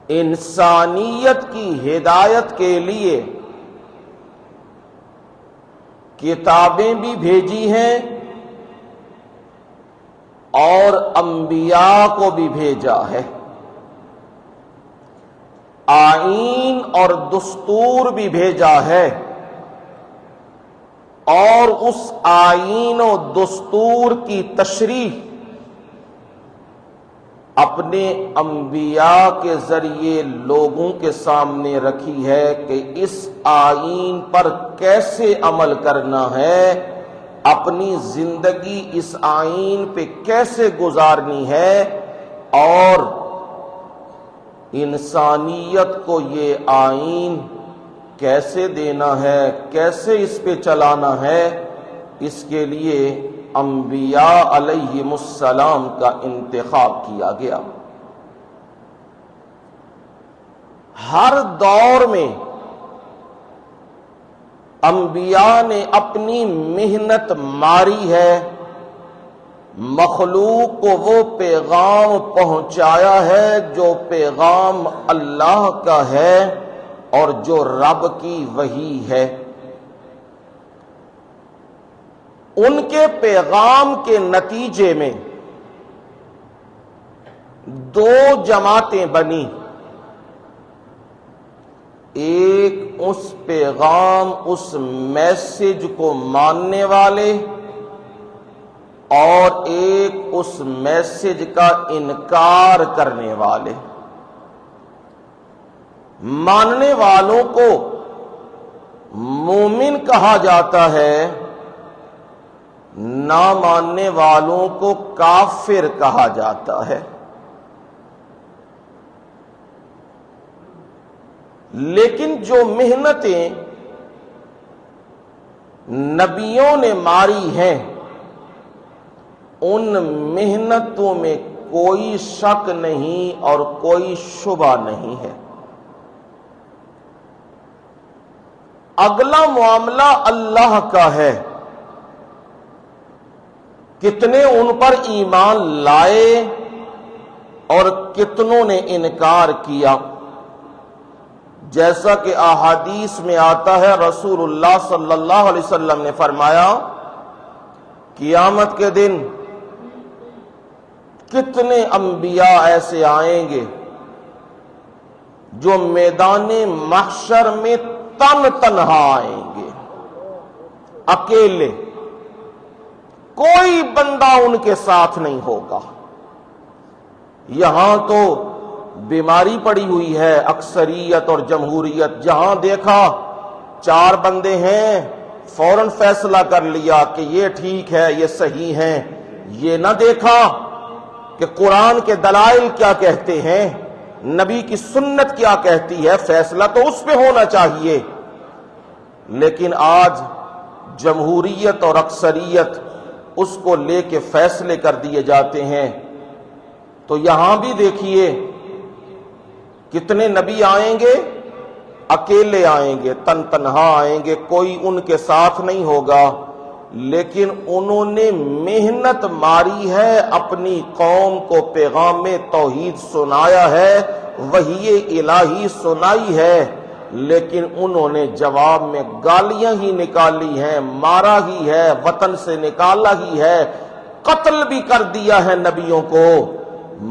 انسانیت کی ہدایت کے لیے کتابیں بھی بھیجی ہیں اور انبیاء کو بھی بھیجا ہے، آئین اور دستور بھی بھیجا ہے، اور اس آئین و دستور کی تشریح اپنے انبیاء کے ذریعے لوگوں کے سامنے رکھی ہے کہ اس آئین پر کیسے عمل کرنا ہے، اپنی زندگی اس آئین پہ کیسے گزارنی ہے، اور انسانیت کو یہ آئین کیسے دینا ہے، کیسے اس پہ چلانا ہے، اس کے لیے انبیاء علیہم السلام کا انتخاب کیا گیا۔ ہر دور میں انبیاء نے اپنی محنت ماری ہے، مخلوق کو وہ پیغام پہنچایا ہے جو پیغام اللہ کا ہے اور جو رب کی وحی ہے۔ ان کے پیغام کے نتیجے میں دو جماعتیں بنی، ایک اس پیغام، اس میسج کو ماننے والے، اور ایک اس میسج کا انکار کرنے والے۔ ماننے والوں کو مومن کہا جاتا ہے، نہ ماننے والوں کو کافر کہا جاتا ہے۔ لیکن جو محنتیں نبیوں نے ماری ہیں، ان محنتوں میں کوئی شک نہیں اور کوئی شبہ نہیں ہے۔ اگلا معاملہ اللہ کا ہے، کتنے ان پر ایمان لائے اور کتنوں نے انکار کیا۔ جیسا کہ احادیث میں آتا ہے، رسول اللہ صلی اللہ علیہ وسلم نے فرمایا، قیامت کے دن کتنے انبیاء ایسے آئیں گے جو میدان محشر میں تنہا آئیں گے، اکیلے، کوئی بندہ ان کے ساتھ نہیں ہوگا۔ یہاں تو بیماری پڑی ہوئی ہے اکثریت اور جمہوریت، جہاں دیکھا 4 بندے ہیں، فوراً فیصلہ کر لیا کہ یہ ٹھیک ہے، یہ صحیح ہیں۔ یہ نہ دیکھا کہ قرآن کے دلائل کیا کہتے ہیں، نبی کی سنت کیا کہتی ہے، فیصلہ تو اس پہ ہونا چاہیے۔ لیکن آج جمہوریت اور اکثریت اس کو لے کے فیصلے کر دیے جاتے ہیں۔ تو یہاں بھی دیکھیے کتنے نبی آئیں گے، اکیلے آئیں گے، تنہا آئیں گے، کوئی ان کے ساتھ نہیں ہوگا۔ لیکن انہوں نے محنت ماری ہے، اپنی قوم کو پیغام توحید سنایا ہے، وحی الہی سنائی ہے، لیکن انہوں نے جواب میں گالیاں ہی نکالی ہیں، مارا ہی ہے، وطن سے نکالا ہی ہے، قتل بھی کر دیا ہے نبیوں کو،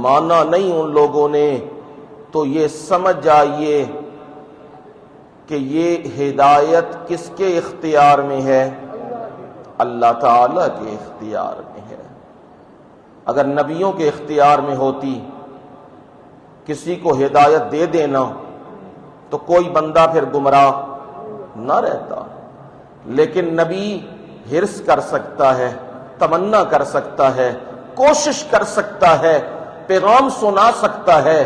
مانا نہیں ان لوگوں نے۔ تو یہ سمجھ جائیے کہ یہ ہدایت کس کے اختیار میں ہے؟ اللہ تعالی کے اختیار میں ہے۔ اگر نبیوں کے اختیار میں ہوتی کسی کو ہدایت دے دینا تو کوئی بندہ پھر گمراہ نہ رہتا، لیکن نبی حرص کر سکتا ہے، تمنا کر سکتا ہے، کوشش کر سکتا ہے، پیغام سنا سکتا ہے،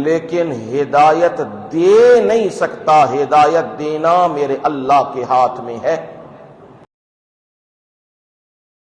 لیکن ہدایت دے نہیں سکتا۔ ہدایت دینا میرے اللہ کے ہاتھ میں ہے۔